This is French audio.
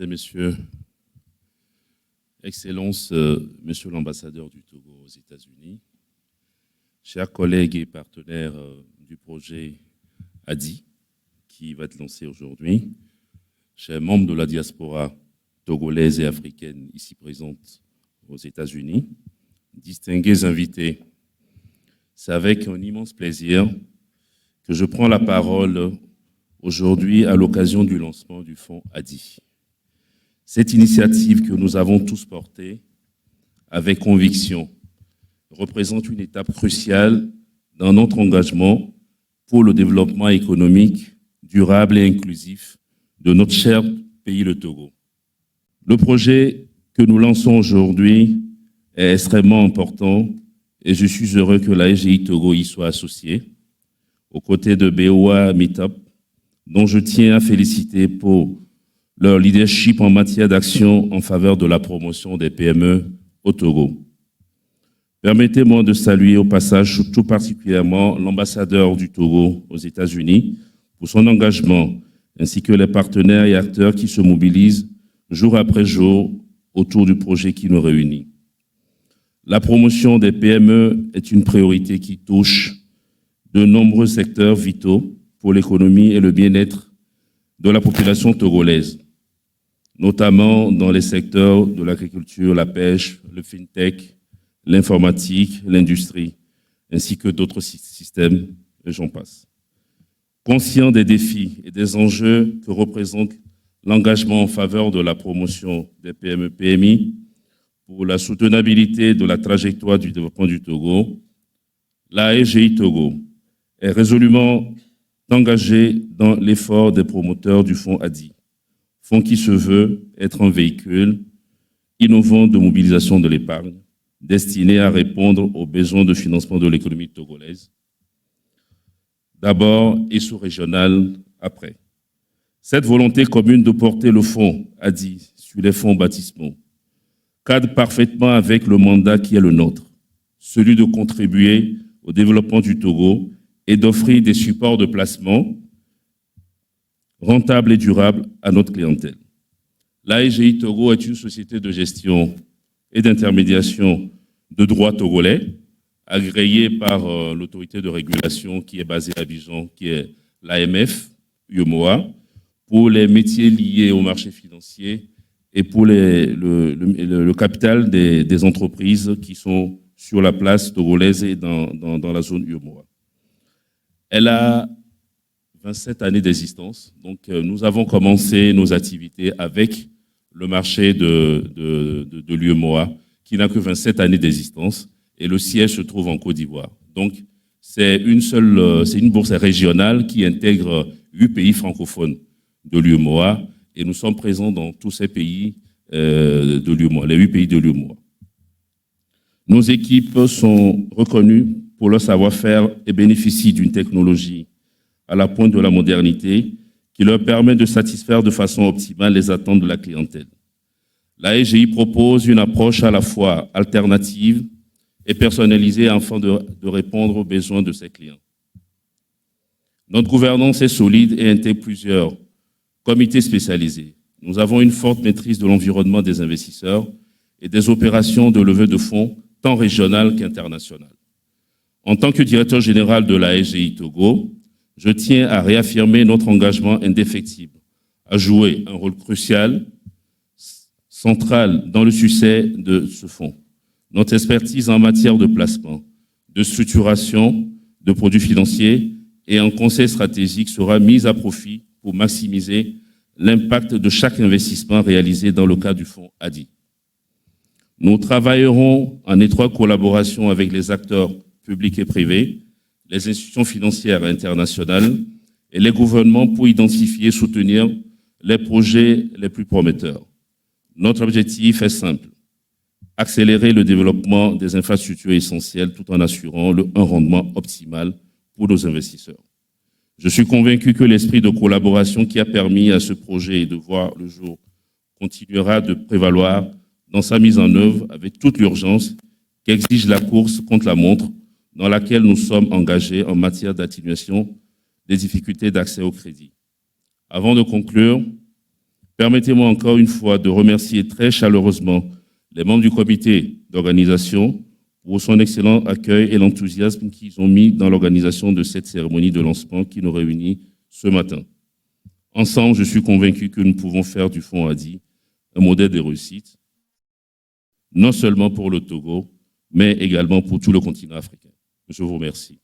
et messieurs, Excellence, Monsieur l'ambassadeur du Togo aux États-Unis, chers collègues et partenaires du projet ADI, qui va être lancé aujourd'hui, chers membres de la diaspora togolaise et africaine ici présente aux États-Unis, distingués invités, c'est avec un immense plaisir que je prends la parole aujourd'hui à l'occasion du lancement du fonds ADI. Cette initiative que nous avons tous portée avec conviction représente une étape cruciale dans notre engagement pour le développement économique, durable et inclusif de notre cher pays, le Togo. Le projet que nous lançons aujourd'hui est extrêmement important et je suis heureux que la SGI Togo y soit associée, aux côtés de BOA Meetup, dont je tiens à féliciter pour leur leadership en matière d'action en faveur de la promotion des PME au Togo. Permettez-moi de saluer au passage tout particulièrement l'ambassadeur du Togo aux États-Unis pour son engagement, ainsi que les partenaires et acteurs qui se mobilisent jour après jour autour du projet qui nous réunit. La promotion des PME est une priorité qui touche de nombreux secteurs vitaux pour l'économie et le bien-être de la population togolaise, notamment dans les secteurs de l'agriculture, la pêche, le fintech, l'informatique, l'industrie, ainsi que d'autres systèmes, et j'en passe. Conscient des défis et des enjeux que représente l'engagement en faveur de la promotion des PME-PMI pour la soutenabilité de la trajectoire du développement du Togo, la SGI Togo est résolument engagée dans l'effort des promoteurs du fonds ADI, fonds qui se veut être un véhicule innovant de mobilisation de l'épargne, destiné à répondre aux besoins de financement de l'économie togolaise, d'abord et sous-régional après. Cette volonté commune de porter le fonds ADI sur les fonds baptismaux cadre parfaitement avec le mandat qui est le nôtre, celui de contribuer au développement du Togo et d'offrir des supports de placement rentables et durables à notre clientèle. La SGI Togo est une société de gestion et d'intermédiation de droit togolais, agréée par l'autorité de régulation qui est basée à Abidjan, qui est l'AMF, UEMOA, pour les métiers liés au marché financier et pour le capital des entreprises qui sont sur la place togolaise et dans la zone UEMOA. Elle a 27 années d'existence, donc nous avons commencé nos activités avec le marché de l'UEMOA, qui n'a que 27 années d'existence, et le siège se trouve en Côte d'Ivoire. Donc, c'est une bourse régionale qui intègre 8 pays francophones de l'UEMOA, et nous sommes présents dans tous ces pays de l'UEMOA, les 8 pays de l'UEMOA. Nos équipes sont reconnues pour leur savoir-faire et bénéficient d'une technologie à la pointe de la modernité qui leur permet de satisfaire de façon optimale les attentes de la clientèle. La SGI propose une approche à la fois alternative et personnalisée afin de répondre aux besoins de ses clients. Notre gouvernance est solide et intègre plusieurs comités spécialisés. Nous avons une forte maîtrise de l'environnement des investisseurs et des opérations de levée de fonds tant régionales qu'internationales. En tant que directeur général de la SGI Togo, je tiens à réaffirmer notre engagement indéfectible à jouer un rôle crucial, central dans le succès de ce fonds. Notre expertise en matière de placement, de structuration de produits financiers et en conseil stratégique sera mise à profit pour maximiser l'impact de chaque investissement réalisé dans le cadre du fonds ADI. Nous travaillerons en étroite collaboration avec les acteurs publics et privés, les institutions financières internationales et les gouvernements pour identifier et soutenir les projets les plus prometteurs. Notre objectif est simple, accélérer le développement des infrastructures essentielles tout en assurant un rendement optimal pour nos investisseurs. Je suis convaincu que l'esprit de collaboration qui a permis à ce projet de voir le jour continuera de prévaloir dans sa mise en œuvre avec toute l'urgence qu'exige la course contre la montre dans laquelle nous sommes engagés en matière d'atténuation des difficultés d'accès au crédit. Avant de conclure, Permettez-moi encore une fois de remercier très chaleureusement les membres du comité d'organisation pour son excellent accueil et l'enthousiasme qu'ils ont mis dans l'organisation de cette cérémonie de lancement qui nous réunit ce matin. Ensemble, je suis convaincu que nous pouvons faire du Fonds ADI un modèle de réussite, non seulement pour le Togo, mais également pour tout le continent africain. Je vous remercie.